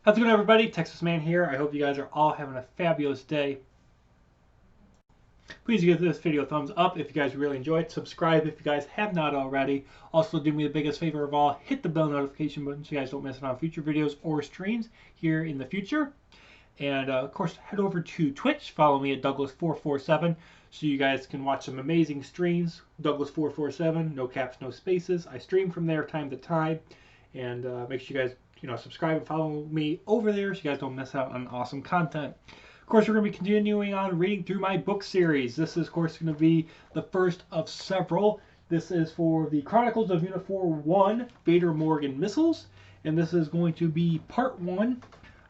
How's it going, everybody? Texas Man here. I hope you guys are all having a fabulous day. Please give this video a thumbs up if you guys really enjoyed. Subscribe if you guys have not already. Also, do me the biggest favor of all, hit the bell notification button so you guys don't miss out on future videos or streams here in the future. And of course, head over to Twitch. Follow me at Douglas447 so you guys can watch some amazing streams. Douglas447, no caps, no spaces. I stream from there time to time. And make sure you guys subscribe and follow me over there so you guys don't miss out on awesome content. Of course, we're going to be continuing on reading through my book series. This is, of course, going to be the first of several. This is for the Chronicles of Unifor 1, Vader, Morg, and Missiles. And this is going to be part 1.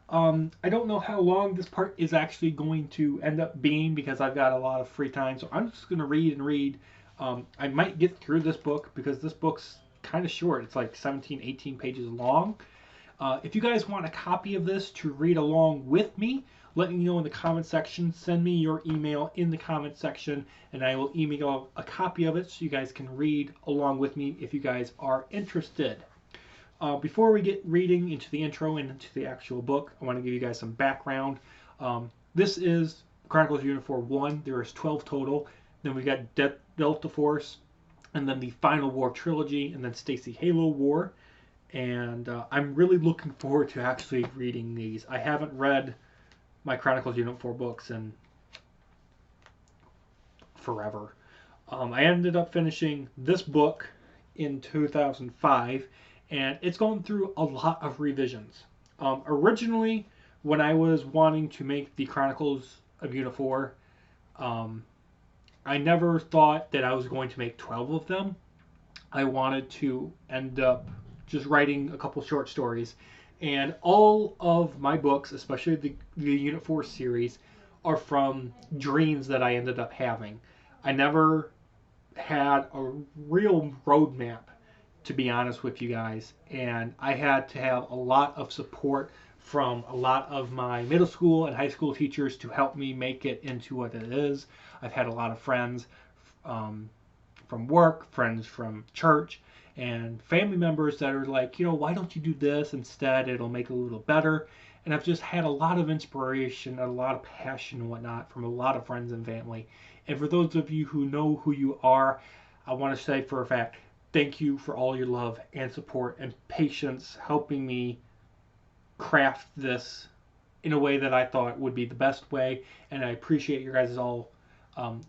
I don't know how long this part is actually going to end up being because I've got a lot of free time. So I'm just going to read and read. I might get through this book because this book's kind of short. It's like 17, 18 pages long. If you guys want a copy of this to read along with me, let me know in the comment section. Send me your email in the comment section, and I will email a copy of it so you guys can read along with me if you guys are interested. Before we get reading into the intro and into the actual book, I want to give you guys some background. This is Chronicles of Unifor 1. There is 12 total. Then we got Delta Force, and then the Final War Trilogy, and then Stacy Halo War. And I'm really looking forward to actually reading these. I haven't read my Chronicles Unit 4 books in forever. I ended up finishing this book in 2005, and it's gone through a lot of revisions. Originally, when I was wanting to make the Chronicles of Unit 4, I never thought that I was going to make 12 of them. I wanted to end up just writing a couple short stories. And all of my books, especially the Unit 4 series, are from dreams that I ended up having. I never had a real roadmap, to be honest with you guys. And I had to have a lot of support from a lot of my middle school and high school teachers to help me make it into what it is. I've had a lot of friends from work, friends from church, and family members that are like, why don't you do this instead? It'll make it a little better. And I've just had a lot of inspiration, a lot of passion and whatnot from a lot of friends and family. And for those of you who know who you are, I want to say for a fact, thank you for all your love and support and patience helping me craft this in a way that I thought would be the best way. And I appreciate your guys' all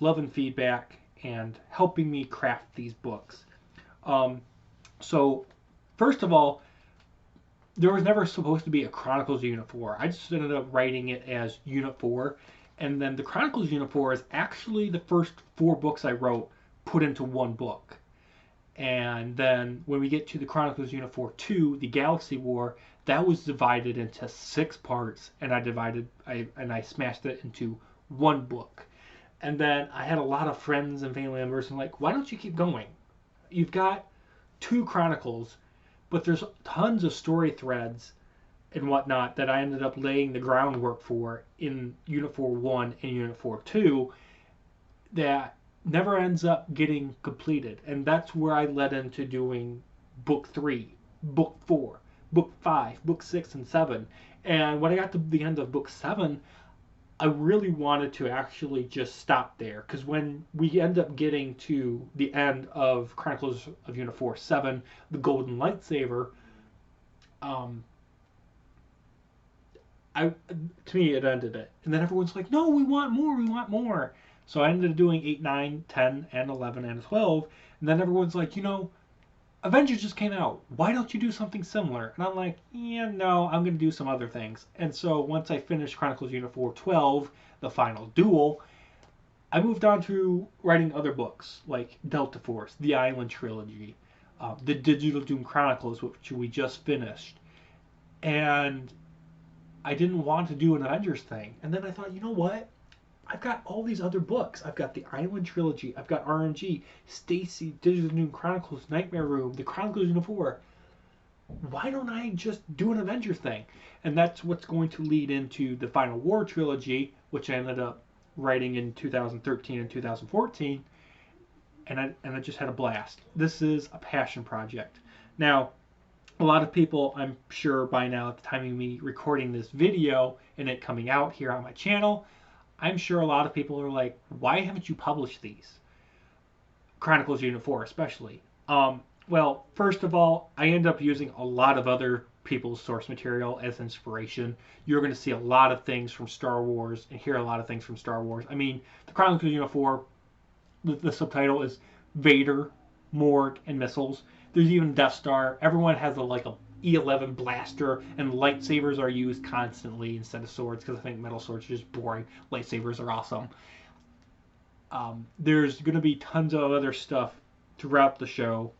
love and feedback and helping me craft these books. So, first of all, there was never supposed to be a Chronicles Unit 4. I just ended up writing it as Unit 4. And then the Chronicles Unit 4 is actually the first 4 books I wrote put into one book. And then when we get to the Chronicles Unit 4 2, the Galaxy War, that was divided into 6 parts. And I smashed it into one book. And then I had a lot of friends and family members and like, why don't you keep going? You've got 2 Chronicles, but there's tons of story threads and whatnot that I ended up laying the groundwork for in Unit 4 1 and Unit 4 2 that never ends up getting completed. And that's where I led into doing Book 3, Book 4, Book 5, Book 6, and 7. And when I got to the end of Book 7, I really wanted to actually just stop there, because when we end up getting to the end of Chronicles of Unit 4 7, the Golden Lightsaber, to me it ended it. And then everyone's like, no, we want more, we want more. So I ended up doing 8, 9, 10, and 11, and 12. And then everyone's like, Avengers just came out. Why don't you do something similar? And I'm like, yeah, no, I'm going to do some other things. And so once I finished Chronicles Unit 4 12, The Final Duel, I moved on to writing other books like Delta Force, The Island Trilogy, the Digital Doom Chronicles, which we just finished. And I didn't want to do an Avengers thing. And then I thought, you know what? I've got all these other books. I've got the Island Trilogy. I've got RMG, Stacy, Digital Doom Chronicles, Nightmare Room, the Chronicles Unit 4. Why don't I just do an Avengers thing? And that's what's going to lead into the Final War Trilogy, which I ended up writing in 2013 and 2014. And I just had a blast. This is a passion project. Now, A lot of people, I'm sure by now at the time of me recording this video and it coming out here on my channel, I'm sure a lot of people are like, why haven't you published these? Chronicles Unit 4 especially. Well, first of all, I end up using a lot of other people's source material as inspiration. You're going to see a lot of things from Star Wars and hear a lot of things from Star Wars. I mean, the Chronicles Unit 4, the subtitle is Vader, Morg, and missiles. There's even Death Star. Everyone has like a E11 blaster, and lightsabers are used constantly instead of swords because I think metal swords are just boring. Lightsabers are awesome. There's going to be tons of other stuff throughout the show.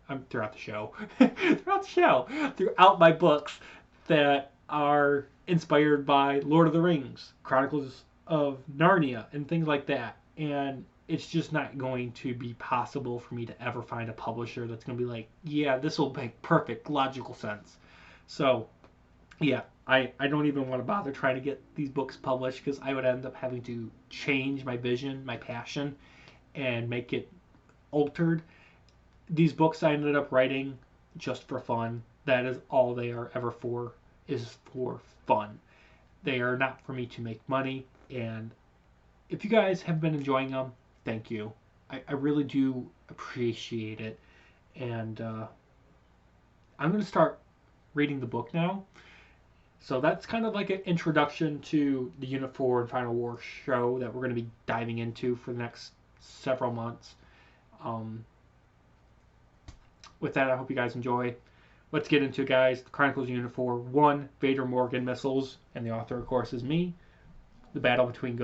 Throughout my books that are inspired by Lord of the Rings, Chronicles of Narnia, and things like that. And it's just not going to be possible for me to ever find a publisher that's going to be like, yeah, this will make perfect logical sense. So, yeah, I don't even want to bother trying to get these books published because I would end up having to change my vision, my passion, and make it altered. These books I ended up writing just for fun. That is all they are ever for, is for fun. They are not for me to make money. And if you guys have been enjoying them, thank you. I really do appreciate it. And I'm going to start reading the book now. So that's kind of like an introduction to the Unit 4 and Final War show that we're going to be diving into for the next several months. With that, I hope you guys enjoy. Let's get into it, guys. The Chronicles Unit 4, 1, Vader, Morg, and missiles, and the author, of course, is me. The battle between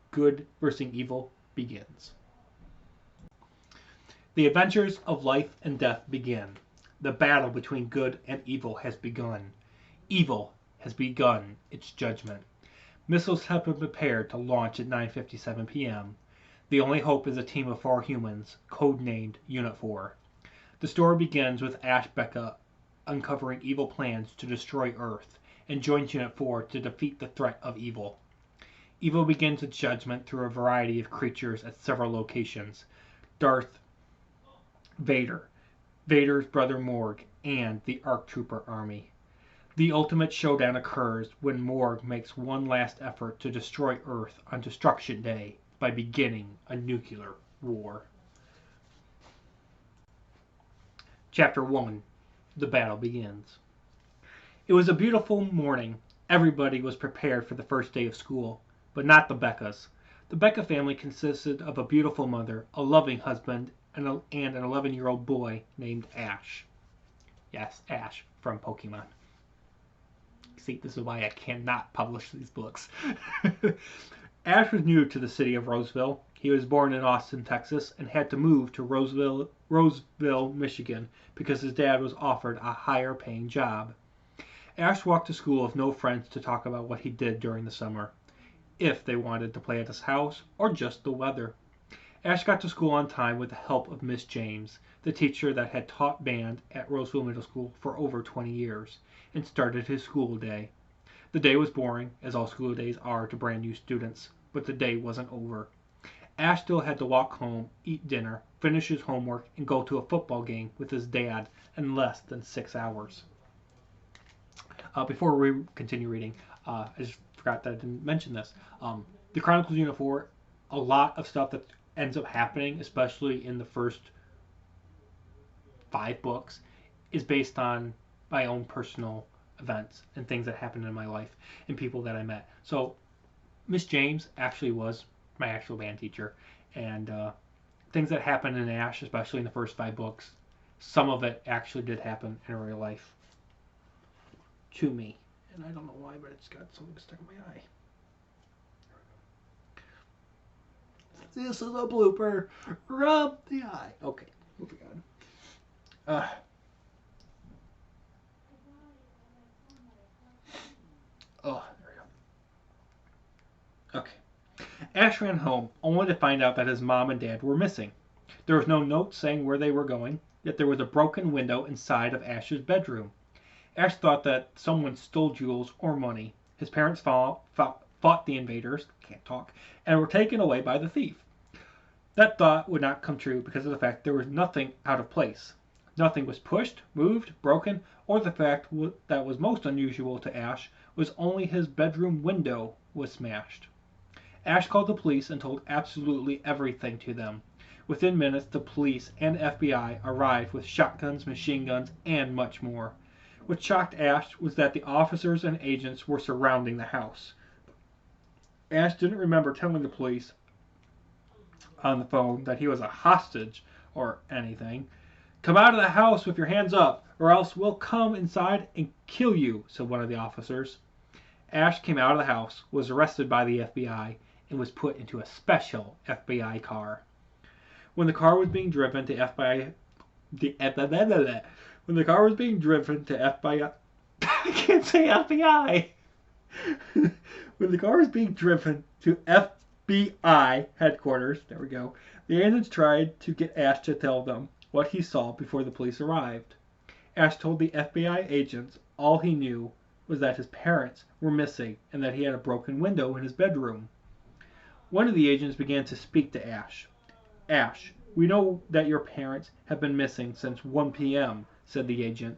good versus evil begins. The adventures of life and death begin. The battle between good and evil has begun. Evil has begun its judgment. Missiles have been prepared to launch at 9:57 p.m. The only hope is a team of 4 humans, codenamed Unit 4. The story begins with Ash Becca uncovering evil plans to destroy Earth and joins Unit 4 to defeat the threat of evil. Evil begins its judgment through a variety of creatures at several locations. Darth Vader, Vader's brother Morg, and the ARC Trooper army. The ultimate showdown occurs when Morg makes one last effort to destroy Earth on Destruction Day by beginning a nuclear war. Chapter 1. The battle begins. It was a beautiful morning. Everybody was prepared for the first day of school, but not the Beccas. The Becca family consisted of a beautiful mother, a loving husband, and an 11-year-old boy named Ash. Yes, Ash from Pokemon. See, this is why I cannot publish these books. Ash was new to the city of Roseville. He was born in Austin, Texas, and had to move to Roseville, Michigan, because his dad was offered a higher paying job. Ash walked to school with no friends to talk about what he did during the summer, if they wanted to play at his house, or just the weather. Ash got to school on time with the help of Miss James, the teacher that had taught band at Roseville Middle School for over 20 years, and started his school day. The day was boring, as all school days are to brand new students, but the day wasn't over. Ash still had to walk home, eat dinner, finish his homework, and go to a football game with his dad in less than 6 hours. Before we continue reading, I just forgot that I didn't mention this. The Chronicles Unit 4, a lot of stuff that ends up happening, especially in the first 5 books, is based on my own personal events and things that happened in my life and people that I met. So Miss James actually was my actual band teacher, and things that happened in Ash, especially in the first 5 books, some of it actually did happen in real life to me, and I don't know why, but it's got something stuck in my eye. This is a blooper. Rub the eye. Okay, moving on. Oh, there we go. Okay. Ash ran home, only to find out that his mom and dad were missing. There was no note saying where they were going, yet there was a broken window inside of Ash's bedroom. Ash thought that someone stole jewels or money. His parents fought the invaders, and were taken away by the thief. That thought would not come true because of the fact there was nothing out of place. Nothing was pushed, moved, broken, or the fact that was most unusual to Ash was only his bedroom window was smashed. Ash called the police and told absolutely everything to them. Within minutes, the police and FBI arrived with shotguns, machine guns, and much more. What shocked Ash was that the officers and agents were surrounding the house. Ash didn't remember telling the police on the phone that he was a hostage or anything. "Come out of the house with your hands up, or else we'll come inside and kill you," said one of the officers. Ash came out of the house, was arrested by the FBI, and was put into a special FBI car. When the car was being driven to FBI, when the car was being driven to FBI, I can't say FBI. When the car was being driven to FBI headquarters, there we go, the agents tried to get Ash to tell them what he saw before the police arrived. Ash told the FBI agents all he knew was that his parents were missing and that he had a broken window in his bedroom. One of the agents began to speak to Ash. "Ash, we know that your parents have been missing since 1 p.m., said the agent.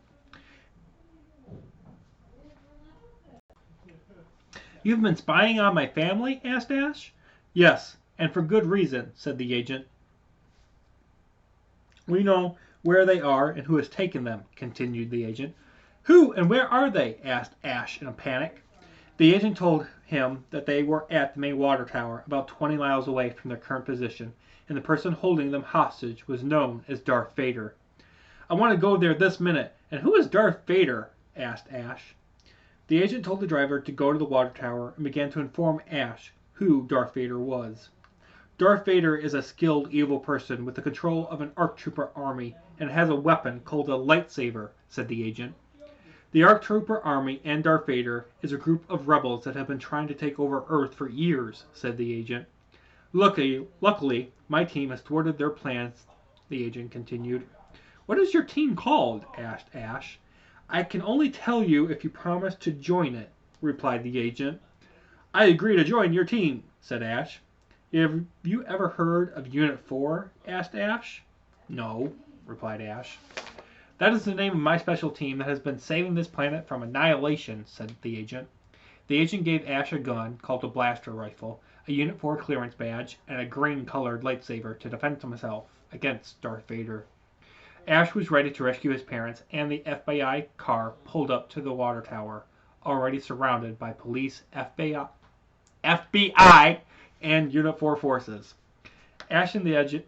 "You've been spying on my family?" asked Ash. "Yes, and for good reason," said the agent. "We know where they are and who has taken them," continued the agent. "Who and where are they?" asked Ash in a panic. The agent told him that they were at the main water tower, about 20 miles away from their current position, and the person holding them hostage was known as Darth Vader. "I want to go there this minute. And who is Darth Vader?" asked Ash. The agent told the driver to go to the water tower and began to inform Ash who Darth Vader was. "Darth Vader is a skilled evil person with the control of an ARC Trooper army and has a weapon called a lightsaber," said the agent. "The ARC Trooper army and Darth Vader is a group of rebels that have been trying to take over Earth for years," said the agent. Luckily, my team has thwarted their plans," the agent continued. "What is your team called?" asked Ash. "I can only tell you if you promise to join it," replied the agent. "I agree to join your team," said Ash. "Have you ever heard of Unit 4? asked Ash. "No," replied Ash. "That is the name of my special team that has been saving this planet from annihilation," said the agent. The agent gave Ash a gun called a blaster rifle, a Unit 4 clearance badge, and a green-colored lightsaber to defend himself against Darth Vader. Ash was ready to rescue his parents, and the FBI car pulled up to the water tower, already surrounded by police, FBI, and Unit 4 forces. Ash and the agent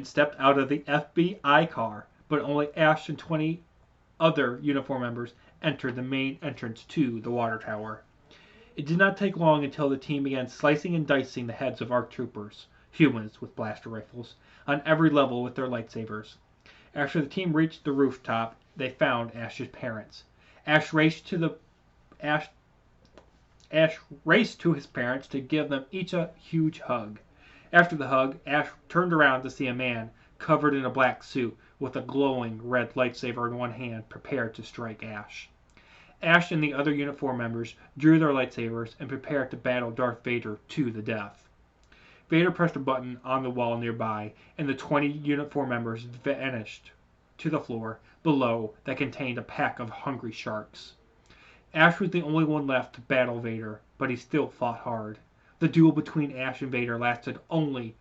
stepped out of the FBI car, but only Ash and 20 other uniform members entered the main entrance to the water tower. It did not take long until the team began slicing and dicing the heads of ARC troopers, humans with blaster rifles, on every level with their lightsabers. After the team reached the rooftop, they found Ash's parents. Ash raced to his parents to give them each a huge hug. After the hug, Ash turned around to see a man covered in a black suit with a glowing red lightsaber in one hand, prepared to strike Ash. Ash and the other Unit 4 members drew their lightsabers and prepared to battle Darth Vader to the death. Vader pressed a button on the wall nearby, and the 20 Unit 4 members vanished to the floor below that contained a pack of hungry sharks. Ash was the only one left to battle Vader, but he still fought hard. The duel between Ash and Vader lasted only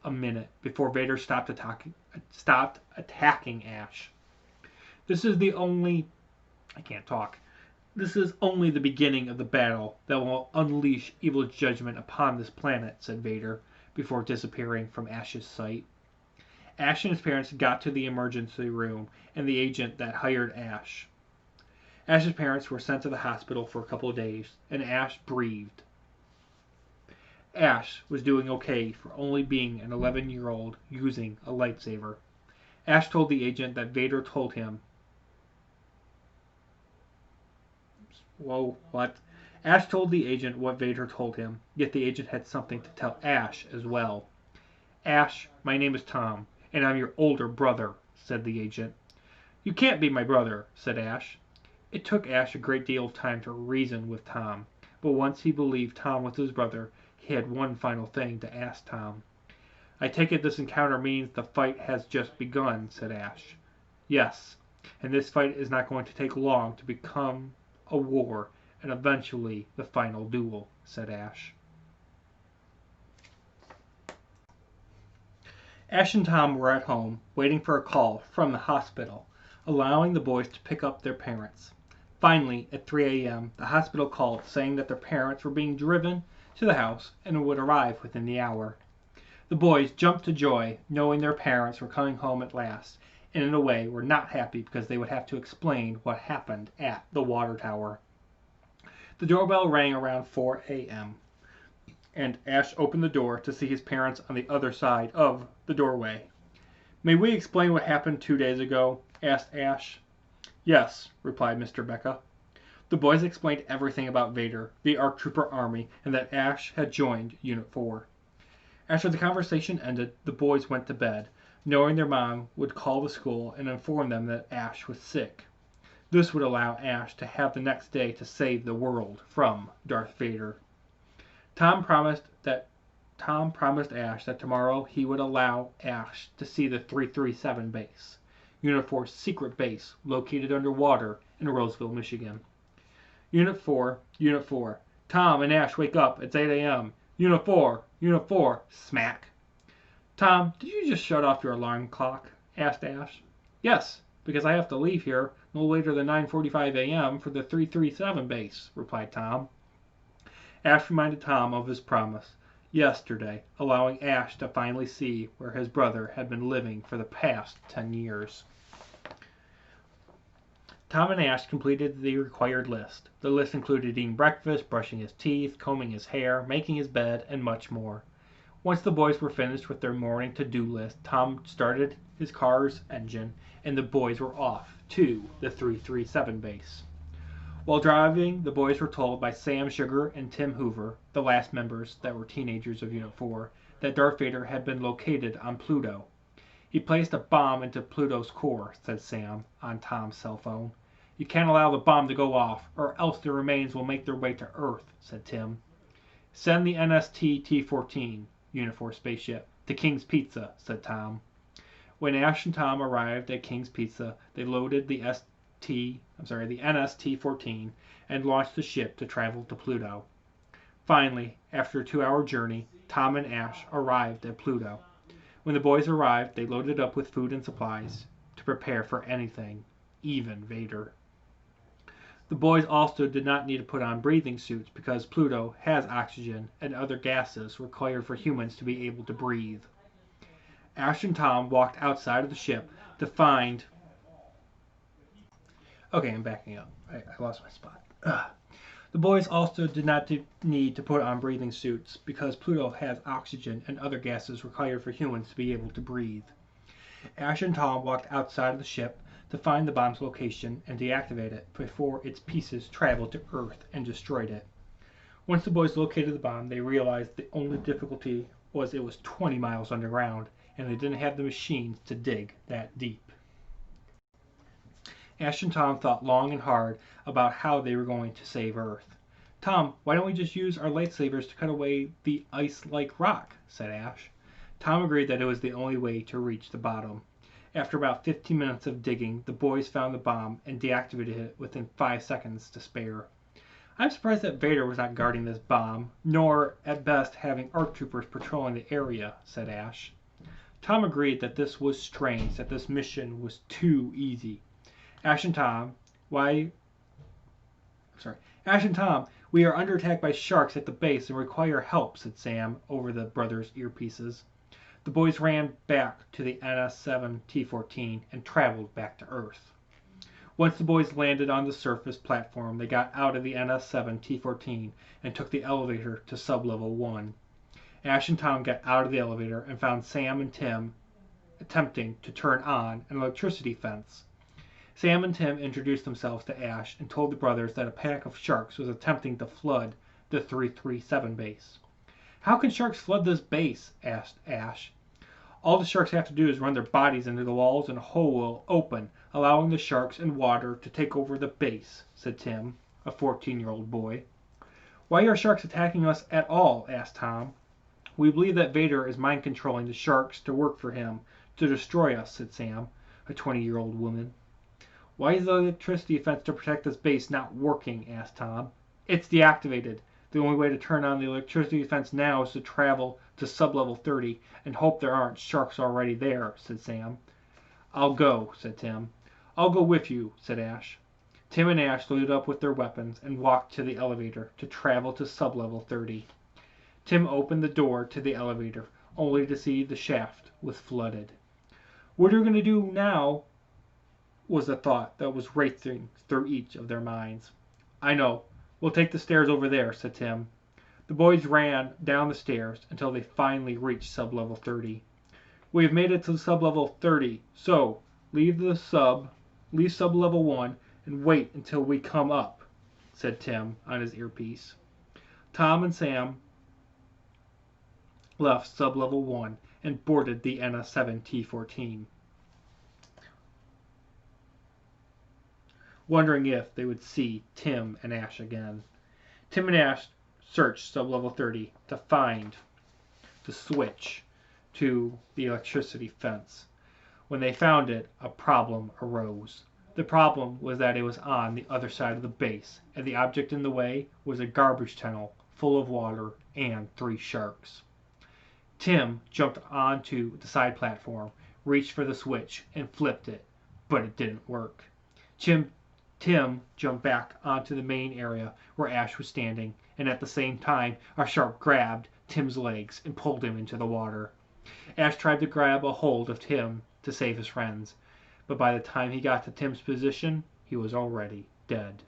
a minute before Vader stopped attacking Ash. This is only the beginning of the battle that will unleash evil judgment upon this planet, said Vader, before disappearing from Ash's sight. Ash and his parents got to the emergency room and the agent that hired Ash. Ash's parents were sent to the hospital for a couple of days, and Ash breathed. Ash was doing okay for only being an 11-year-old using a lightsaber. Ash told the agent that Vader told him. Whoa, what? Ash told the agent what Vader told him, yet the agent had something to tell Ash as well. "Ash, my name is Tom, and I'm your older brother," said the agent. "You can't be my brother," said Ash. It took Ash a great deal of time to reason with Tom, but once he believed Tom was his brother, he had one final thing to ask Tom. I take it this encounter means the fight has just begun, said Ash. Yes, and this fight is not going to take long to become a war and eventually the final duel, said Ash. Ash and Tom were at home, waiting for a call from the hospital, allowing the boys to pick up their parents. Finally, at 3 a.m., the hospital called saying that their parents were being driven to the house and would arrive within the hour. The boys jumped to joy, knowing their parents were coming home at last, and in a way were not happy because they would have to explain what happened at the water tower. The doorbell rang around 4 a.m., and Ash opened the door to see his parents on the other side of the doorway. May we explain what happened 2 days ago? Asked Ash. Yes, replied Mr. Becca. The boys explained everything about Vader, the ARC Trooper Army, and that Ash had joined Unit 4. After the conversation ended, the boys went to bed, knowing their mom would call the school and inform them that Ash was sick. This would allow Ash to have the next day to save the world from Darth Vader. Tom promised Ash that tomorrow he would allow Ash to see the 337 base, Unit 4's secret base located underwater in Roseville, Michigan. Unit 4, Tom and Ash wake up. It's 8 a.m. Unit 4, smack. Tom, did you just shut off your alarm clock? Asked Ash. Yes, because I have to leave here no later than 9:45 a.m. for the 337 base, replied Tom. Ash reminded Tom of his promise yesterday, allowing Ash to finally see where his brother had been living for the past 10 years. Tom and Ash completed the required list. The list included eating breakfast, brushing his teeth, combing his hair, making his bed, and much more. Once the boys were finished with their morning to-do list, Tom started his car's engine, and the boys were off to the 337 base. While driving, the boys were told by Sam Sugar and Tim Hoover, the last members that were teenagers of Unit 4, that Darth Vader had been located on Pluto. He placed a bomb into Pluto's core, said Sam on Tom's cell phone. You can't allow the bomb to go off, or else the remains will make their way to Earth, said Tim. Send the NST-T-14, Unit 4 spaceship, to King's Pizza, said Tom. When Ash and Tom arrived at King's Pizza, they loaded the NST-14 and launched the ship to travel to Pluto. Finally, after a 2-hour journey, Tom and Ash arrived at Pluto. When the boys arrived, they loaded up with food and supplies to prepare for anything, even Vader. The boys also did not need to put on breathing suits because Pluto has oxygen and other gases required for humans to be able to breathe. Ash and Tom walked outside of the ship to find... Okay, I'm backing up. I lost my spot. The boys also did not need to put on breathing suits because Pluto has oxygen and other gases required for humans to be able to breathe. Ash and Tom walked outside of the ship to find the bomb's location and deactivate it before its pieces traveled to Earth and destroyed it. Once the boys located the bomb, they realized the only difficulty was it was 20 miles underground, and they didn't have the machines to dig that deep. Ash and Tom thought long and hard about how they were going to save Earth. Tom, why don't we just use our lightsabers to cut away the ice-like rock? Said Ash. Tom agreed that it was the only way to reach the bottom. After about 15 minutes of digging, the boys found the bomb and deactivated it within 5 seconds to spare. I'm surprised that Vader was not guarding this bomb, nor, at best, having ARC troopers patrolling the area, said Ash. Tom agreed that this was strange, that this mission was too easy. Ash and Tom, we are under attack by sharks at the base and require help, said Sam over the brothers' earpieces. The boys ran back to the NS-7-T-14 and traveled back to Earth. Once the boys landed on the surface platform, they got out of the NS-7-T-14 and took the elevator to Sublevel 1. Ash and Tom got out of the elevator and found Sam and Tim attempting to turn on an electricity fence. Sam and Tim introduced themselves to Ash and told the brothers that a pack of sharks was attempting to flood the 337 base. How can sharks flood this base? Asked Ash. All the sharks have to do is run their bodies into the walls and a hole will open, allowing the sharks and water to take over the base, said Tim, a 14-year-old boy. Why are sharks attacking us at all? Asked Tom. We believe that Vader is mind controlling the sharks to work for him, to destroy us, said Sam, a 20-year-old woman. Why is the electricity fence to protect this base not working? Asked Tom. It's deactivated. The only way to turn on the electricity fence now is to travel to sublevel 30 and hope there aren't sharks already there, said Sam. I'll go, said Tim. I'll go with you, said Ash. Tim and Ash loaded up with their weapons and walked to the elevator to travel to sublevel 30. Tim opened the door to the elevator, only to see the shaft was flooded. What are we going to do now? Was the thought that was racing through each of their minds. I know. We'll take the stairs over there, said Tim. The boys ran down the stairs until they finally reached sublevel 30. We have made it to sublevel 30, so leave sublevel 1 and wait until we come up, said Tim on his earpiece. Tom and Sam left sublevel 1 and boarded the NS-7 T-14. Wondering if they would see Tim and Ash again. Tim and Ash searched sublevel 30 to find the switch to the electricity fence. When they found it, a problem arose. The problem was that it was on the other side of the base, and the object in the way was a garbage tunnel full of water and 3 sharks. Tim jumped onto the side platform, reached for the switch, and flipped it, but it didn't work. Tim jumped back onto the main area where Ash was standing, and at the same time, a shark grabbed Tim's legs and pulled him into the water. Ash tried to grab a hold of Tim to save his friends, but by the time he got to Tim's position, he was already dead.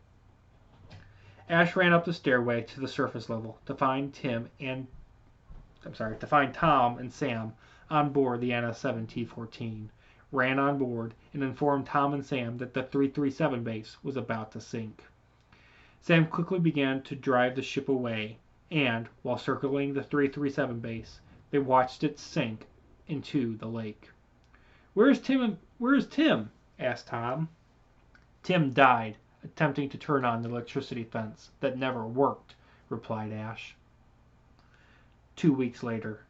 Ash ran up the stairway to the surface level to find Tom and Sam on board the NS-7 T-14, ran on board and informed Tom and Sam that the 337 base was about to sink. Sam quickly began to drive the ship away, and, while circling the 337 base, they watched it sink into the lake. Where is Tim? Asked Tom. Tim died attempting to turn on the electricity fence that never worked, replied Ash. 2 weeks later.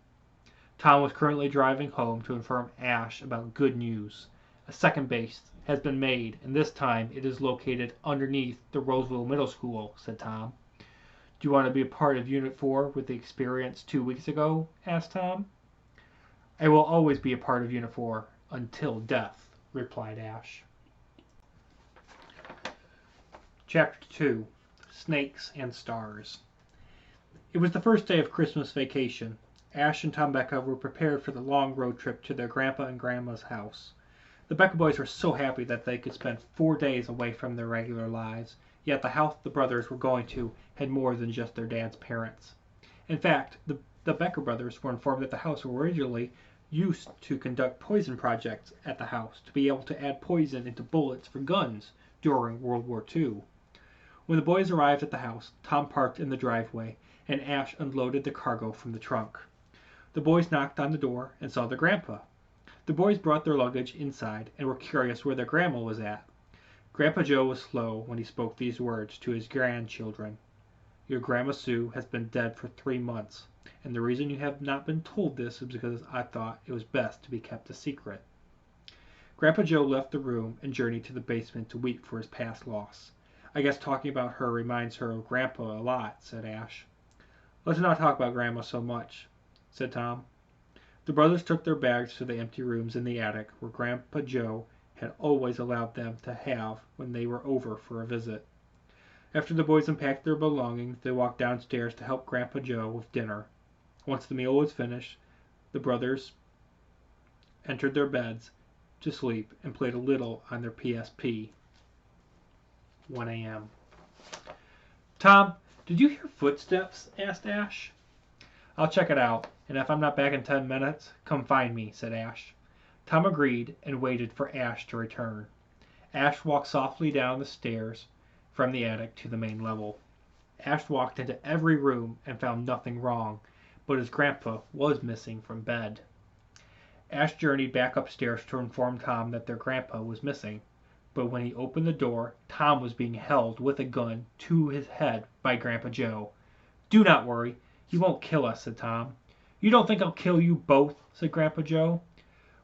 Tom was currently driving home to inform Ash about good news. A second base has been made, and this time it is located underneath the Roseville Middle School, said Tom. Do you want to be a part of Unit 4 with the experience 2 weeks ago? Asked Tom. I will always be a part of Unit 4 until death, replied Ash. Chapter 2, Snakes and Stars. It was the first day of Christmas vacation. Ash and Tom Becca were prepared for the long road trip to their grandpa and grandma's house. The Becca boys were so happy that they could spend 4 days away from their regular lives, yet the house the brothers were going to had more than just their dad's parents. In fact, the Becker brothers were informed that the house originally used to conduct poison projects at the house to be able to add poison into bullets for guns during World War II. When the boys arrived at the house, Tom parked in the driveway, and Ash unloaded the cargo from the trunk. The boys knocked on the door and saw their grandpa. The boys brought their luggage inside and were curious where their grandma was at. Grandpa Joe was slow when he spoke these words to his grandchildren. Your Grandma Sue has been dead for 3 months, and the reason you have not been told this is because I thought it was best to be kept a secret. Grandpa Joe left the room and journeyed to the basement to weep for his past loss. I guess talking about her reminds her of Grandpa a lot, said Ash. Let's not talk about Grandma so much, said Tom. The brothers took their bags to the empty rooms in the attic where Grandpa Joe had always allowed them to have when they were over for a visit. After the boys unpacked their belongings, they walked downstairs to help Grandpa Joe with dinner. Once the meal was finished, the brothers entered their beds to sleep and played a little on their PSP. 1 a.m. Tom, did you hear footsteps? Asked Ash. I'll check it out, and if I'm not back in 10 minutes, come find me, said Ash. Tom agreed and waited for Ash to return. Ash walked softly down the stairs from the attic to the main level. Ash walked into every room and found nothing wrong, but his grandpa was missing from bed. Ash journeyed back upstairs to inform Tom that their grandpa was missing, but when he opened the door, Tom was being held with a gun to his head by Grandpa Joe. Do not worry, he won't kill us, said Tom. You don't think I'll kill you both? Said Grandpa Joe.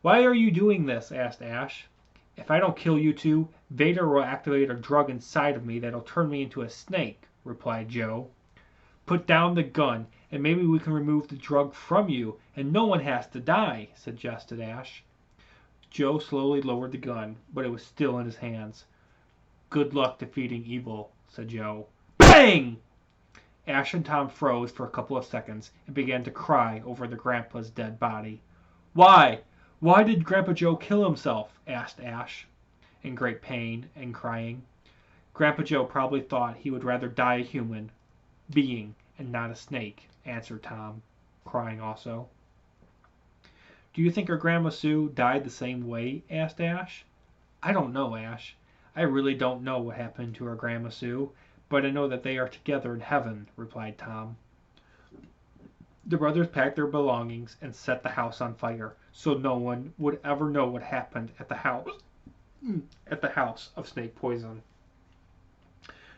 Why are you doing this? Asked Ash. If I don't kill you two, Vader will activate a drug inside of me that'll turn me into a snake, replied Joe. Put down the gun, and maybe we can remove the drug from you, and no one has to die, suggested Ash. Joe slowly lowered the gun, but it was still in his hands. Good luck defeating evil, said Joe. Bang! Ash and Tom froze for a couple of seconds and began to cry over the grandpa's dead body. Why? Why did Grandpa Joe kill himself? Asked Ash, in great pain and crying. Grandpa Joe probably thought he would rather die a human being and not a snake, answered Tom, crying also. Do you think our Grandma Sue died the same way? Asked Ash. I don't know, Ash. I really don't know what happened to our Grandma Sue, but I know that they are together in heaven, replied Tom. The brothers packed their belongings and set the house on fire, so no one would ever know what happened at the house of snake poison.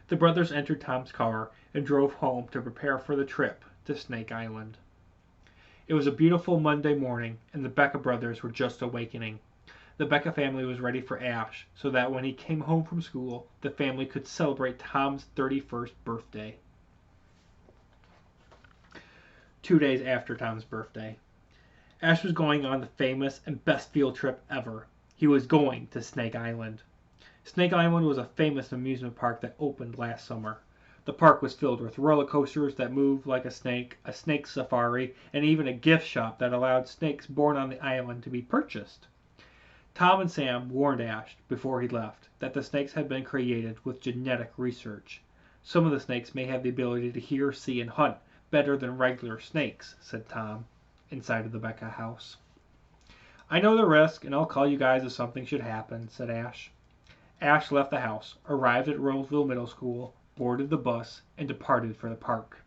The brothers entered Tom's car and drove home to prepare for the trip to Snake Island. It was a beautiful Monday morning, and the Becca brothers were just awakening. The Becca family was ready for Ash, so that when he came home from school, the family could celebrate Tom's 31st birthday. 2 days after Tom's birthday, Ash was going on the famous and best field trip ever. He was going to Snake Island. Snake Island was a famous amusement park that opened last summer. The park was filled with roller coasters that moved like a snake safari, and even a gift shop that allowed snakes born on the island to be purchased. Tom and Sam warned Ash before he left that the snakes had been created with genetic research. Some of the snakes may have the ability to hear, see, and hunt better than regular snakes, said Tom, inside of the Becca house. I know the risk, and I'll call you guys if something should happen, said Ash. Ash left the house, arrived at Roseville Middle School, boarded the bus, and departed for the park.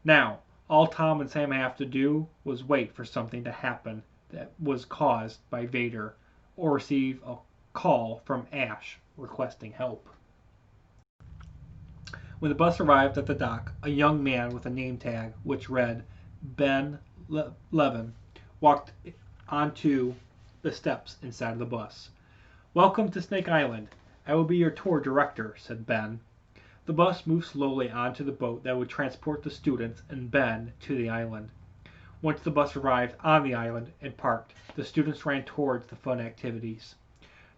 Now, all Tom and Sam have to do was wait for something to happen that was caused by Vader, or receive a call from Ash requesting help. When the bus arrived at the dock, a young man with a name tag which read Ben Levin walked onto the steps inside of the bus. Welcome to Snake Island. I will be your tour director, said Ben. The bus moved slowly onto the boat that would transport the students and Ben to the island. Once the bus arrived on the island and parked, the students ran towards the fun activities.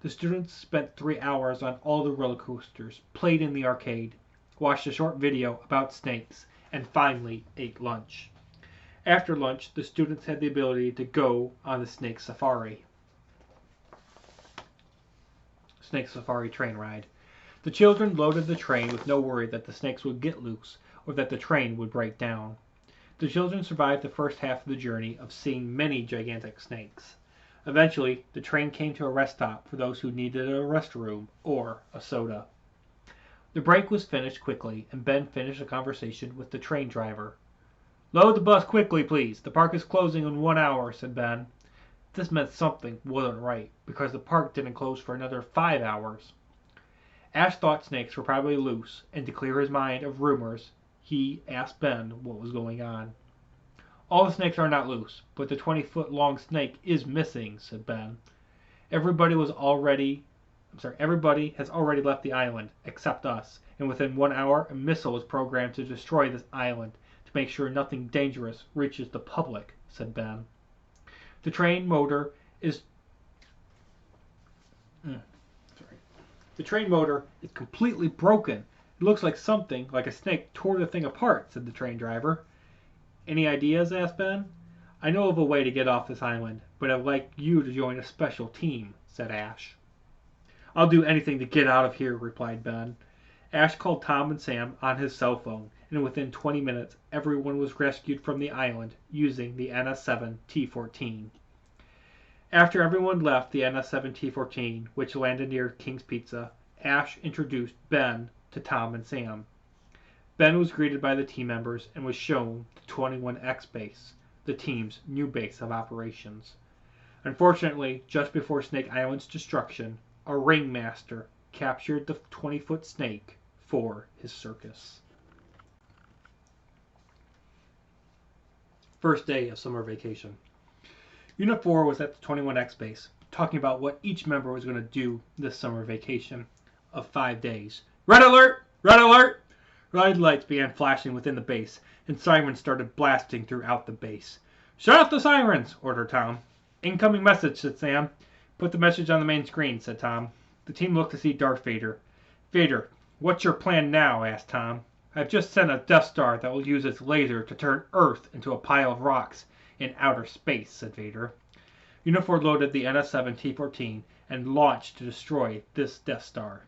The students spent 3 hours on all the roller coasters, played in the arcade, watched a short video about snakes, and finally ate lunch. After lunch, the students had the ability to go on the Snake Safari train ride. The children loaded the train with no worry that the snakes would get loose or that the train would break down. The children survived the first half of the journey of seeing many gigantic snakes. Eventually, the train came to a rest stop for those who needed a restroom or a soda. The break was finished quickly, and Ben finished a conversation with the train driver. Load the bus quickly, please. The park is closing in 1 hour, said Ben. This meant something wasn't right, because the park didn't close for another 5 hours. Ash thought snakes were probably loose, and to clear his mind of rumors, he asked Ben what was going on. All the snakes are not loose, but the 20-foot-long snake is missing, said Ben. Everybody has already left the island, except us, and within 1 hour a missile is programmed to destroy this island to make sure nothing dangerous reaches the public, said Ben. The train motor is completely broken. It looks like something like a snake tore the thing apart, said the train driver. Any ideas? Asked Ben. I know of a way to get off this island, but I'd like you to join a special team, said Ash. I'll do anything to get out of here, replied Ben. Ash called Tom and Sam on his cell phone, and within 20 minutes everyone was rescued from the island using the NS-7 T-14. After everyone left the NS-7 T-14, which landed near King's Pizza, Ash introduced Ben to Tom and Sam. Ben was greeted by the team members and was shown the 21X base, the team's new base of operations. Unfortunately, just before Snake Island's destruction, a ringmaster captured the 20-foot snake for his circus. First day of summer vacation. Unit 4 was at the 21X base, talking about what each member was going to do this summer vacation of 5 days. Red alert! Red alert! Red lights began flashing within the base, and sirens started blasting throughout the base. Shut off the sirens, ordered Tom. Incoming message, said Sam. Put the message on the main screen, said Tom. The team looked to see Darth Vader. Vader, what's your plan now? Asked Tom. I've just sent a Death Star that will use its laser to turn Earth into a pile of rocks in outer space, said Vader. Unit 4 loaded the NS-7 T-14 and launched to destroy this Death Star.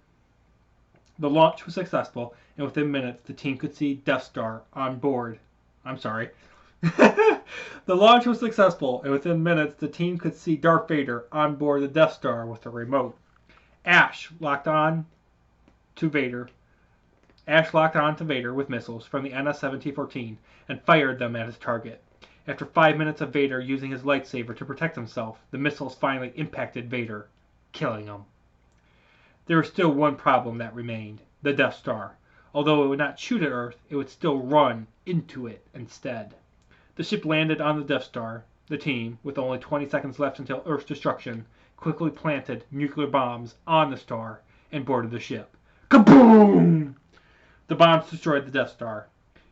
The launch was successful, and within minutes the team could see Death Star on board. The launch was successful, and within minutes the team could see Darth Vader on board the Death Star with a remote. Ash locked on to Vader with missiles from the NS-7 T-14 and fired them at his target. After 5 minutes of Vader using his lightsaber to protect himself, the missiles finally impacted Vader, killing him. There was still one problem that remained, the Death Star. Although it would not shoot at Earth, it would still run into it instead. The ship landed on the Death Star. The team, with only 20 seconds left until Earth's destruction, quickly planted nuclear bombs on the star and boarded the ship. Kaboom! The bombs destroyed the Death Star.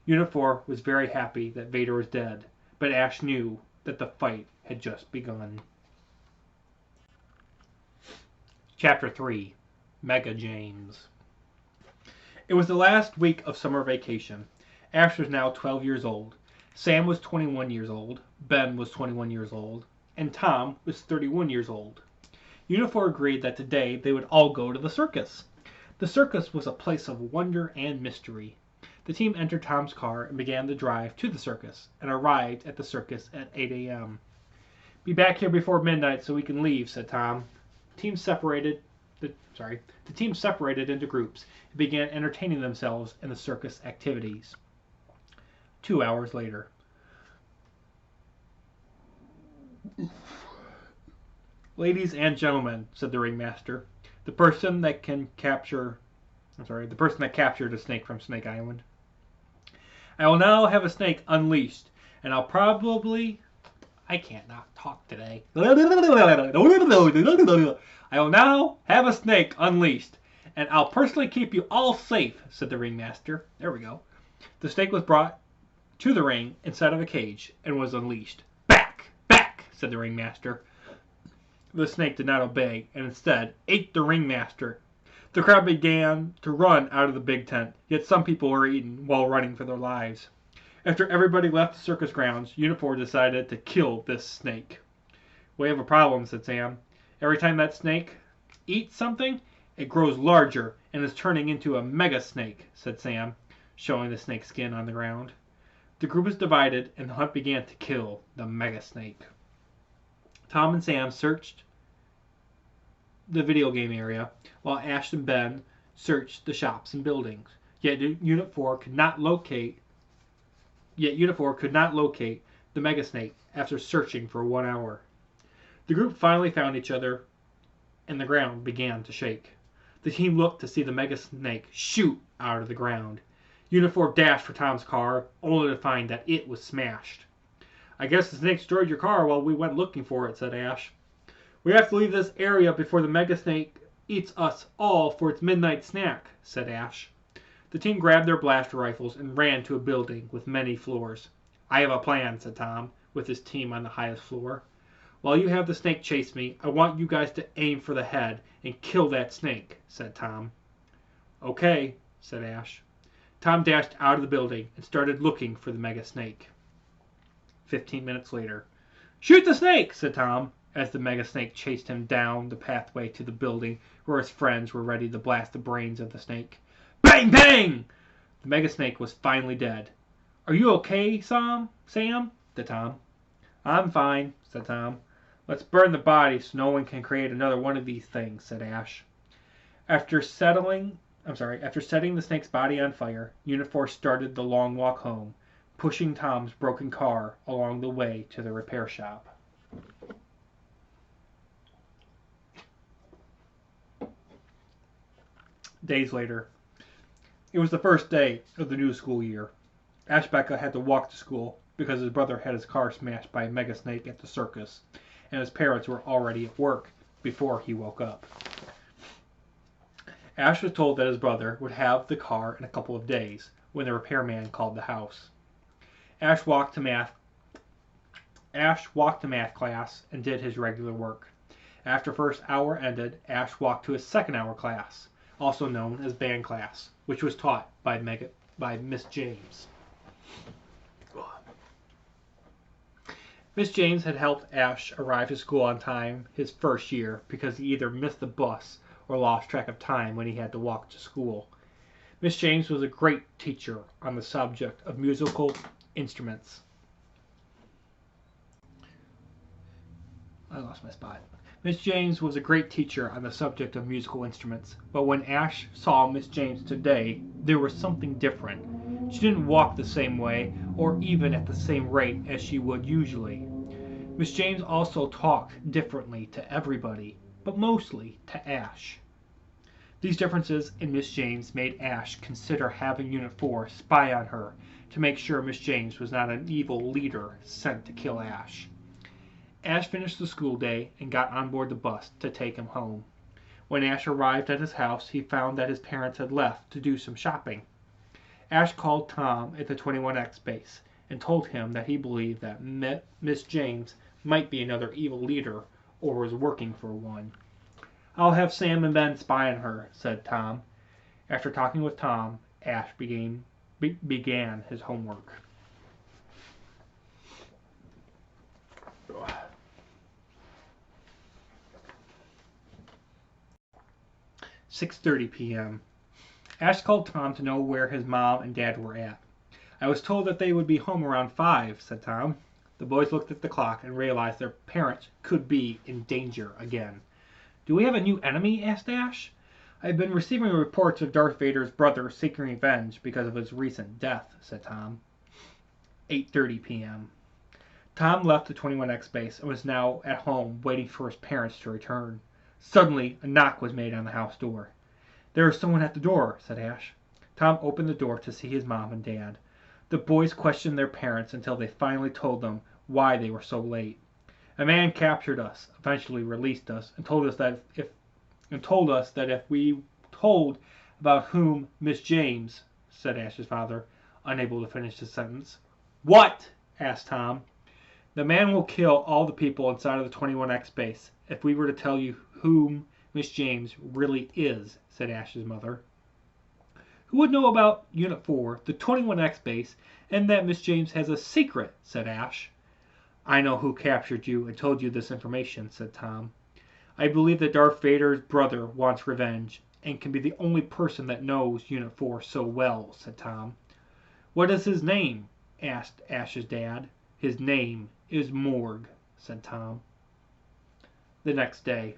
Unit 4 was very happy that Vader was dead, but Ash knew that the fight had just begun. Chapter 3, Mega James. It was the last week of summer vacation. Ash was now 12 years old. Sam was 21 years old. Ben was 21 years old. And Tom was 31 years old. Unit 4 agreed that today they would all go to the circus. The circus was a place of wonder and mystery. The team entered Tom's car and began the drive to the circus, and arrived at the circus at 8 a.m. Be back here before midnight so we can leave, said Tom. The team separated into groups and began entertaining themselves in the circus activities. 2 hours later. Ladies and gentlemen, said the ringmaster, the person that captured a snake from Snake Island. I will now have a snake unleashed, and I can't not talk today. I will now have a snake unleashed, and I'll personally keep you all safe, said the ringmaster. There we go. The snake was brought to the ring inside of a cage and was unleashed. Back! Back! Said the ringmaster. The snake did not obey, and instead ate the ringmaster. The crowd began to run out of the big tent, yet some people were eaten while running for their lives. After everybody left the circus grounds, Unit 4 decided to kill this snake. We have a problem, said Sam. Every time that snake eats something, it grows larger and is turning into a mega snake, said Sam, showing the snake skin on the ground. The group was divided, and the hunt began to kill the mega snake. Tom and Sam searched the video game area, while Ash and Ben searched the shops and buildings. Yet Unit 4 could not locate the mega snake after searching for 1 hour. The group finally found each other, and the ground began to shake. The team looked to see the mega snake shoot out of the ground. Unit 4 dashed for Tom's car, only to find that it was smashed. I guess the snake destroyed your car while we went looking for it, said Ash. We have to leave this area before the mega snake eats us all for its midnight snack, said Ash. The team grabbed their blaster rifles and ran to a building with many floors. I have a plan, said Tom, with his team on the highest floor. While you have the snake chase me, I want you guys to aim for the head and kill that snake, said Tom. Okay, said Ash. Tom dashed out of the building and started looking for the mega snake. 15 minutes later. Shoot the snake, said Tom, as the mega snake chased him down the pathway to the building where his friends were ready to blast the brains of the snake. Bang, bang! The mega snake was finally dead. Are you okay, Sam? said Tom. I'm fine, said Tom. Let's burn the body so no one can create another one of these things, said Ash. After setting the snake's body on fire, Unit 4 started the long walk home, pushing Tom's broken car along the way to the repair shop. Days later. It was the first day of the new school year. Ashbecca had to walk to school, because his brother had his car smashed by a mega snake at the circus, and his parents were already at work before he woke up. Ash was told that his brother would have the car in a couple of days when the repairman called the house. Ash walked to math class and did his regular work. After first hour ended, Ash walked to his second hour class, also known as band class, which was taught by Miss James. Miss James had helped Ash arrive to school on time his first year because he either missed the bus or lost track of time when he had to walk to school. Miss James was a great teacher on the subject of musical instruments. I lost my spot. Miss James was a great teacher on the subject of musical instruments, but when Ash saw Miss James today, there was something different. She didn't walk the same way, or even at the same rate as she would usually. Miss James also talked differently to everybody, but mostly to Ash. These differences in Miss James made Ash consider having Unit 4 spy on her to make sure Miss James was not an evil leader sent to kill Ash. Ash finished the school day and got on board the bus to take him home. When Ash arrived at his house, he found that his parents had left to do some shopping. Ash called Tom at the 21X base and told him that he believed that Miss James might be another evil leader or was working for one. "I'll have Sam and Ben spy on her," said Tom. After talking with Tom, Ash began his homework. 6:30 p.m. Ash called Tom to know where his mom and dad were at. "I was told that they would be home around 5, said Tom. The boys looked at the clock and realized their parents could be in danger again. "Do we have a new enemy?" asked Ash. "I've been receiving reports of Darth Vader's brother seeking revenge because of his recent death," said Tom. 8:30 p.m. Tom left the 21X base and was now at home waiting for his parents to return. Suddenly, a knock was made on the house door. "There is someone at the door," said Ash. Tom opened the door to see his mom and dad. The boys questioned their parents until they finally told them why they were so late. "A man captured us, eventually released us, and told us that if we told about whom Miss James," said Ash's father, unable to finish the sentence. "What?" asked Tom. "The man will kill all the people inside of the 21X base if we were to tell you whom Miss James really is," said Ash's mother. "Who would know about Unit 4, the 21X base, and that Miss James has a secret?" said Ash. "I know who captured you and told you this information," said Tom. "I believe that Darth Vader's brother wants revenge and can be the only person that knows Unit 4 so well," said Tom. "What is his name?" asked Ash's dad. "His name is Morg," said Tom. The next day,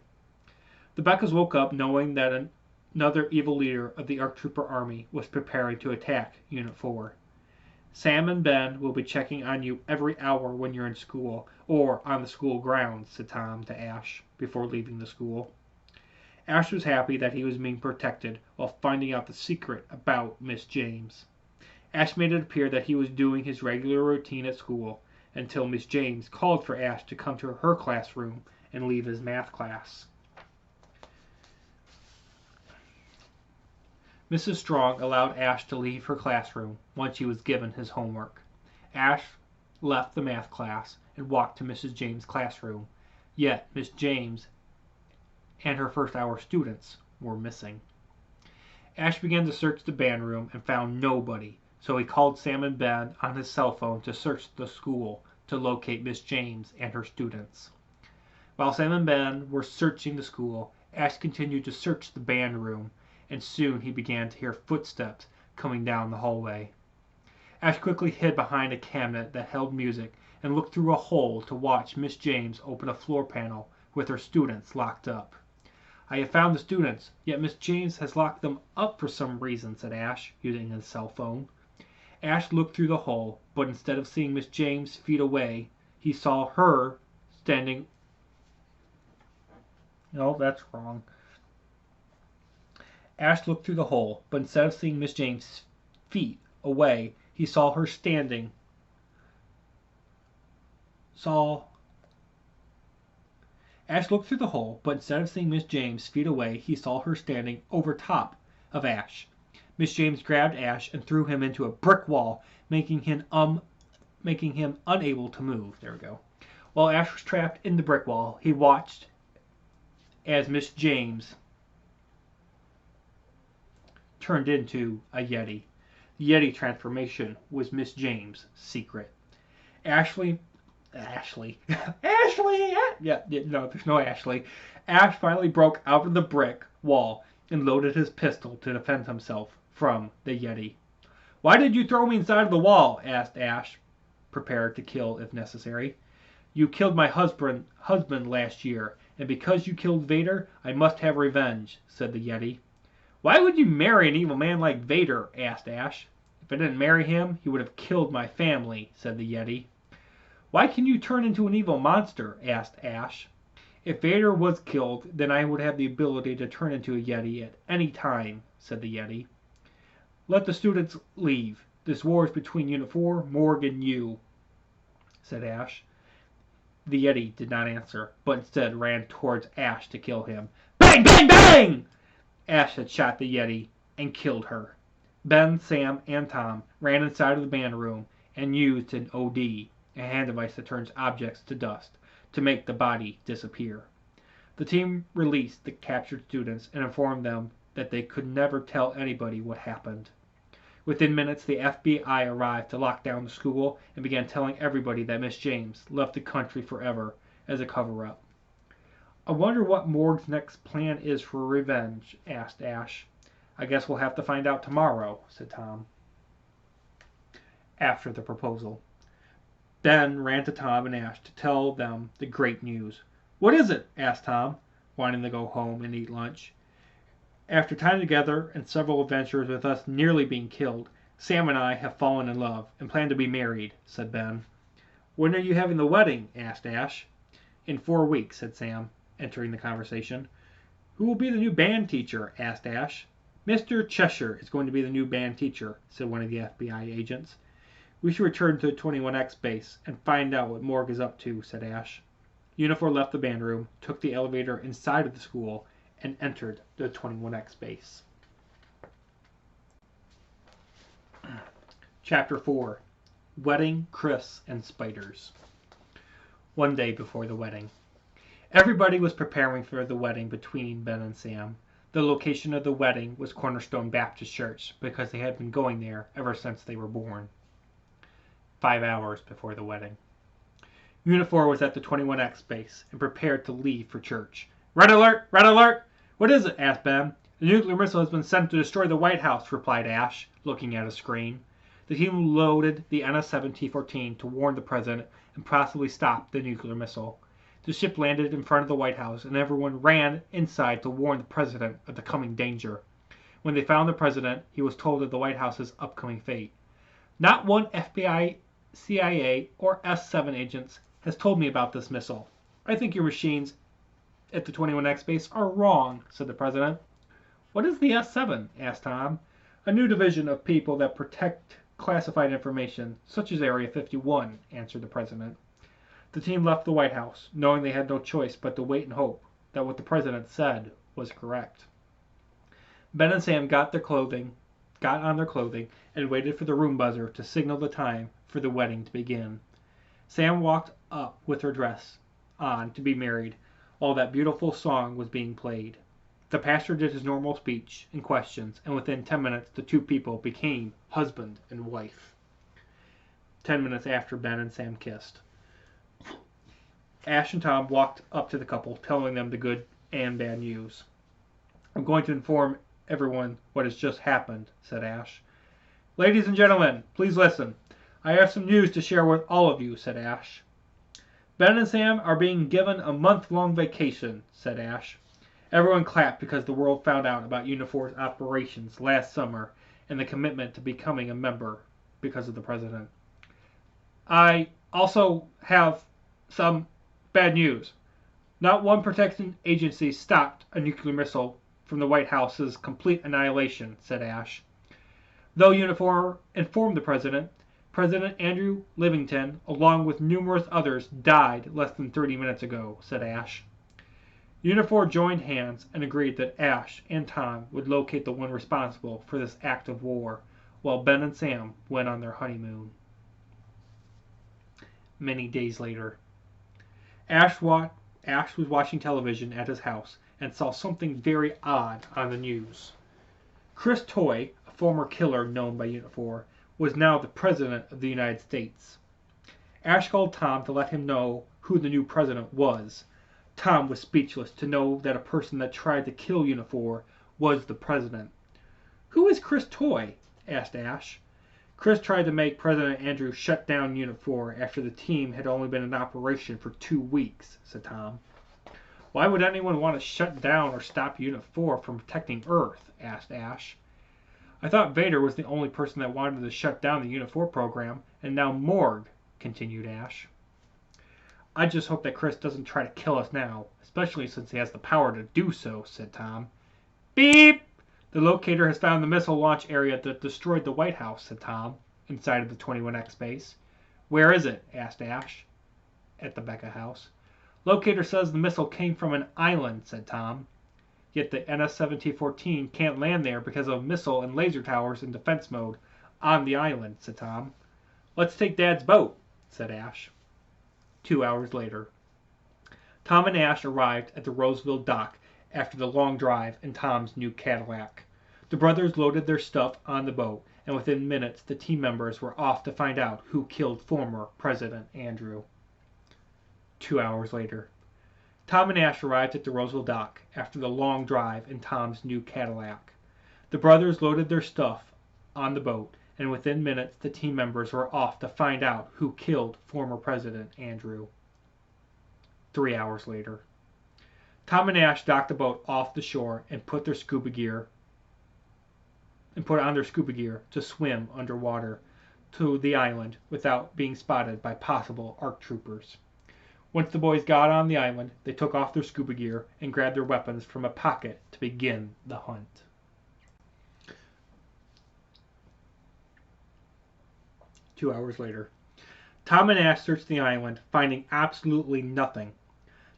the Beckers woke up knowing that another evil leader of the ARC Trooper army was preparing to attack Unit 4. "Sam and Ben will be checking on you every hour when you're in school or on the school grounds," said Tom to Ash before leaving the school. Ash was happy that he was being protected while finding out the secret about Miss James. Ash made it appear that he was doing his regular routine at school until Miss James called for Ash to come to her classroom and leave his math class. Mrs. Strong allowed Ash to leave her classroom once he was given his homework. Ash left the math class and walked to Mrs. James' classroom, yet Miss James and her first hour students were missing. Ash began to search the band room and found nobody, so he called Sam and Ben on his cell phone to search the school to locate Miss James and her students. While Sam and Ben were searching the school, Ash continued to search the band room, and soon he began to hear footsteps coming down the hallway. Ash quickly hid behind a cabinet that held music and looked through a hole to watch Miss James open a floor panel with her students locked up. "I have found the students, yet Miss James has locked them up for some reason," said Ash, using his cell phone. Ash looked through the hole, but instead of seeing Miss James feet away, he saw her standing... No, that's wrong. Ash looked through the hole, but instead of seeing Miss James' feet away, he saw her standing saw... Ash looked through the hole, but instead of seeing Miss James feet away, he saw her standing over top of Ash. Miss James grabbed Ash and threw him into a brick wall, making him unable to move. There we go. While Ash was trapped in the brick wall, he watched as Miss James turned into a Yeti. The Yeti transformation was Miss James' secret. Ashley, yeah, no, there's no Ashley. Ash finally broke out of the brick wall and loaded his pistol to defend himself from the Yeti. "Why did you throw me inside of the wall?" asked Ash, prepared to kill if necessary. "You killed my husband last year, and because you killed Vader, I must have revenge," said the Yeti. "Why would you marry an evil man like Vader?" asked Ash. "If I didn't marry him, he would have killed my family," said the Yeti. "Why can you turn into an evil monster?" asked Ash. "If Vader was killed, then I would have the ability to turn into a Yeti at any time," said the Yeti. "Let the students leave. This war is between Unit 4, Morg, and you," said Ash. The Yeti did not answer, but instead ran towards Ash to kill him. Bang, bang, bang! Ash had shot the Yeti and killed her. Ben, Sam, and Tom ran inside of the band room and used an OD, a hand device that turns objects to dust, to make the body disappear. The team released the captured students and informed them that they could never tell anybody what happened. Within minutes, the FBI arrived to lock down the school and began telling everybody that Miss James left the country forever as a cover-up. "I wonder what Morg's next plan is for revenge," asked Ash. "I guess we'll have to find out tomorrow," said Tom. After the proposal, Ben ran to Tom and Ash to tell them the great news. "What is it?" asked Tom, wanting to go home and eat lunch. "After time together and several adventures with us nearly being killed, Sam and I have fallen in love and plan to be married," said Ben. "When are you having the wedding?" asked Ash. "In 4 weeks," said Sam, entering the conversation. "Who will be the new band teacher?" asked Ash. "Mr. Cheshire is going to be the new band teacher," said one of the FBI agents. "We should return to the 21X base and find out what Morg is up to," said Ash. Unifor left the band room, took the elevator inside of the school, and entered the 21X base. Chapter 4. Wedding, Chris, and Spiders. One day before the wedding. Everybody was preparing for the wedding between Ben and Sam. The location of the wedding was Cornerstone Baptist Church because they had been going there ever since they were born. 5 hours before the wedding. Unifor was at the 21X base and prepared to leave for church. "Red alert! Red alert!" "What is it?" asked Ben. "The nuclear missile has been sent to destroy the White House," replied Ash, looking at a screen. The team loaded the NS-7 T-14 to warn the president and possibly stop the nuclear missile. The ship landed in front of the White House, and everyone ran inside to warn the president of the coming danger. When they found the president, he was told of the White House's upcoming fate. "Not one FBI, CIA, or S-7 agents has told me about this missile. I think your machines at the 21X base are wrong," said the president. "What is the S-7? asked Tom. "A new division of people that protect classified information, such as Area 51, answered the president. The team left the White House, knowing they had no choice but to wait and hope that what the president said was correct. Ben and Sam got on their clothing, and waited for the room buzzer to signal the time for the wedding to begin. Sam walked up with her dress on to be married, while that beautiful song was being played. The pastor did his normal speech and questions, and within 10 minutes the two people became husband and wife. 10 minutes after Ben and Sam kissed, Ash and Tom walked up to the couple, telling them the good and bad news. "I'm going to inform everyone what has just happened," said Ash. "Ladies and gentlemen, please listen. I have some news to share with all of you," said Ash. "Ben and Sam are being given a month-long vacation," said Ash. Everyone clapped because the world found out about Unifor's operations last summer and the commitment to becoming a member because of the president. "I also have some bad news. Not one protection agency stopped a nuclear missile from the White House's complete annihilation," said Ash. Though Unifor informed the president, President Andrew Livingston, along with numerous others, died less than 30 minutes ago, said Ash. Unifor joined hands and agreed that Ash and Tom would locate the one responsible for this act of war, while Ben and Sam went on their honeymoon. Many days later, Ash was watching television at his house and saw something very odd on the news. Chris Toy, a former killer known by Unifor, was now the President of the United States. Ash called Tom to let him know who the new president was. Tom was speechless to know that a person that tried to kill Unifor was the president. "Who is Chris Toy?" asked Ash. "Chris tried to make President Andrew shut down Unifor after the team had only been in operation for 2 weeks," said Tom. "Why would anyone want to shut down or stop Unifor from protecting Earth?" asked Ash. "I thought Vader was the only person that wanted to shut down the Unifor program, and now Morg," continued Ash. "I just hope that Chris doesn't try to kill us now, especially since he has the power to do so," said Tom. "Beep! The locator has found the missile launch area that destroyed the White House," said Tom, inside of the 21X base. "Where is it?" asked Ash. "At the Becca house." "Locator says the missile came from an island," said Tom. "Yet the NS-17-14 can't land there because of missile and laser towers in defense mode on the island," said Tom. "Let's take Dad's boat," said Ash. 2 hours later, Tom and Ash arrived at the Roseville dock after the long drive in Tom's new Cadillac. The brothers loaded their stuff on the boat, and within minutes the team members were off to find out who killed former President Andrew. 2 hours later, Tom and Ash arrived at the Roseville dock after the long drive in Tom's new Cadillac. The brothers loaded their stuff on the boat, and within minutes the team members were off to find out who killed former President Andrew. 3 hours later, Tom and Ash docked the boat off the shore and put on their scuba gear to swim underwater to the island without being spotted by possible ARC troopers. Once the boys got on the island, they took off their scuba gear and grabbed their weapons from a pocket to begin the hunt. Two hours later, Tom and Ash searched the island, finding absolutely nothing.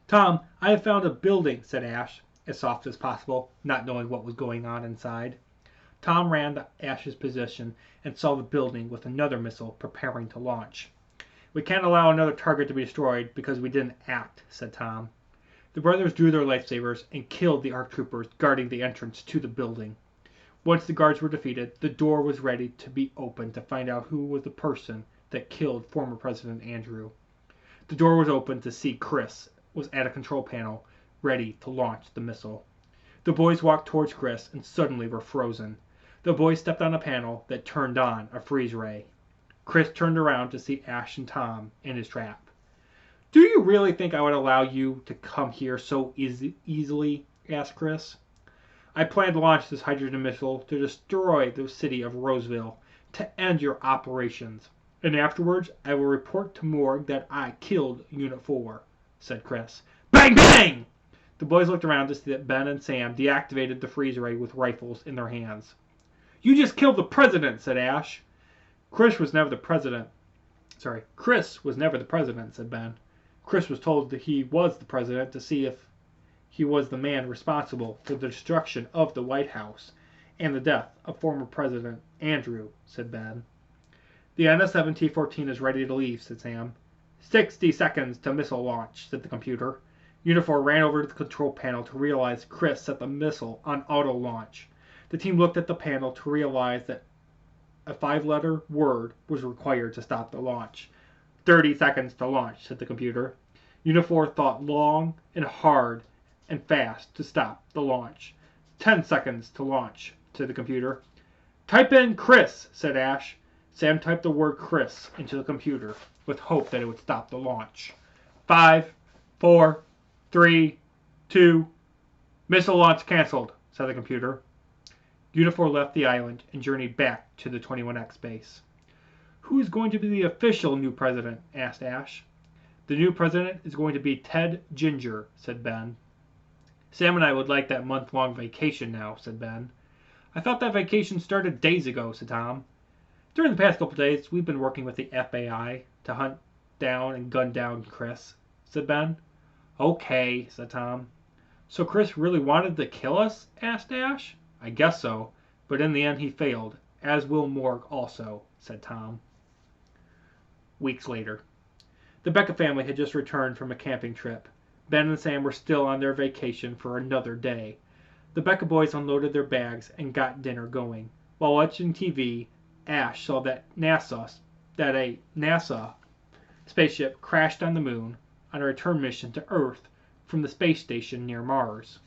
"Tom, I have found a building," said Ash, as soft as possible, not knowing what was going on inside. Tom ran to Ash's position and saw the building with another missile preparing to launch. "We can't allow another target to be destroyed because we didn't act," said Tom. The brothers drew their lightsabers and killed the ARC troopers guarding the entrance to the building. Once the guards were defeated, the door was ready to be opened to find out who was the person that killed former President Andrew. The door was opened to see Chris was at a control panel, ready to launch the missile. The boys walked towards Chris and suddenly were frozen. The boys stepped on a panel that turned on a freeze ray. Chris turned around to see Ash and Tom in his trap. "Do you really think I would allow you to come here so easily?" asked Chris. "I plan to launch this hydrogen missile to destroy the city of Roseville, to end your operations. And afterwards, I will report to Morg that I killed Unit 4, said Chris. Bang, bang! The boys looked around to see that Ben and Sam deactivated the freeze ray with rifles in their hands. "You just killed the president," said Ash. Chris was never the president, said Ben. Chris was told that he was the president to see if he was the man responsible for the destruction of the White House and the death of former President Andrew, said Ben. "The NS-17-14 is ready to leave," said Sam. 60 seconds to missile launch, said the computer. Unifor ran over to the control panel to realize Chris set the missile on auto launch. The team looked at the panel to realize that a 5-letter word was required to stop the launch. 30 seconds to launch, said the computer. Unifor thought long and hard and fast to stop the launch. 10 seconds to launch, said the computer. "Type in Chris," said Ash. Sam typed the word Chris into the computer with hope that it would stop the launch. 5, 4, 3, 2, missile launch canceled, said the computer. Unifor left the island and journeyed back to the 21X base. "Who is going to be the official new president?" asked Ash. "The new president is going to be Ted Ginger," said Ben. "Sam and I would like that month-long vacation now," said Ben. "I thought that vacation started days ago," said Tom. During the past couple of days, we've been working with the FBI to hunt down and gun down Chris, said Ben. Okay, said Tom. So Chris really wanted to kill us? Asked Ash. I guess so, but in the end he failed, as will Morg also, said Tom. Weeks later. The Becca family had just returned from a camping trip. Ben and Sam were still on their vacation for another day. The Becca boys unloaded their bags and got dinner going. While watching TV, Ash saw that a NASA spaceship crashed on the moon on a return mission to Earth from the space station near Mars.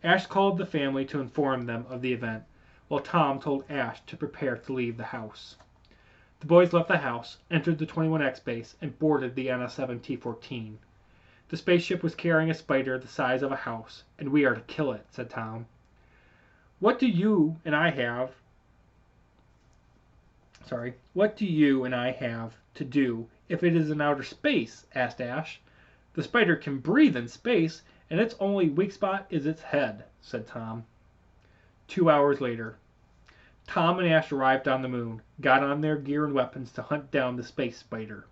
Ash called the family to inform them of the event, while Tom told Ash to prepare to leave the house. The boys left the house, entered the 21X base, and boarded the NS-7 T-14. The spaceship was carrying a spider the size of a house, and we are to kill it, said Tom. What do you and I have to do if it is in outer space? Asked Ash. The spider can breathe in space, and its only weak spot is its head, said Tom. 2 hours later. Tom and Ash arrived on the moon, got on their gear and weapons to hunt down the space spider.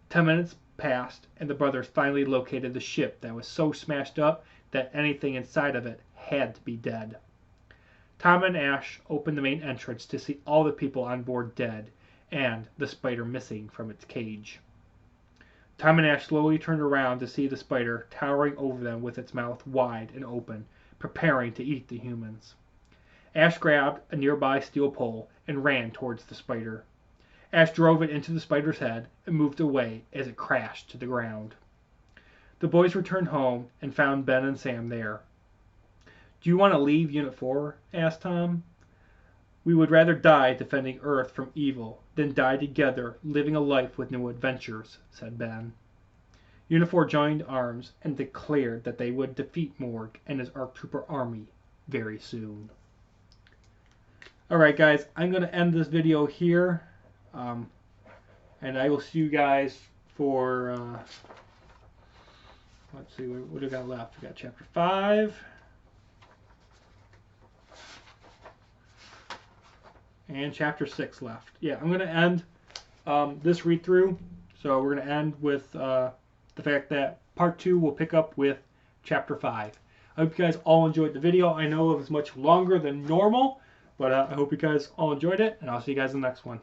10 minutes passed, and the brothers finally located the ship that was so smashed up that anything inside of it had to be dead. Tom and Ash opened the main entrance to see all the people on board dead, and the spider missing from its cage. Tom and Ash slowly turned around to see the spider towering over them with its mouth wide and open, preparing to eat the humans. Ash grabbed a nearby steel pole and ran towards the spider. Ash drove it into the spider's head and moved away as it crashed to the ground. The boys returned home and found Ben and Sam there. Do you want to leave Unit 4? Asked Tom. We would rather die defending Earth from evil than die together living a life with no adventures, said Ben. Unit 4 joined arms and declared that they would defeat Morg and his ARC Trooper army very soon. Alright guys, I'm going to end this video here, and I will see you guys for, let's see, what do we got left? We got Chapter 5, and Chapter 6 left. Yeah, I'm going to end this read-through, so we're going to end with the fact that Part 2 will pick up with Chapter 5. I hope you guys all enjoyed the video. I know it was much longer than normal, but I hope you guys all enjoyed it, and I'll see you guys in the next one.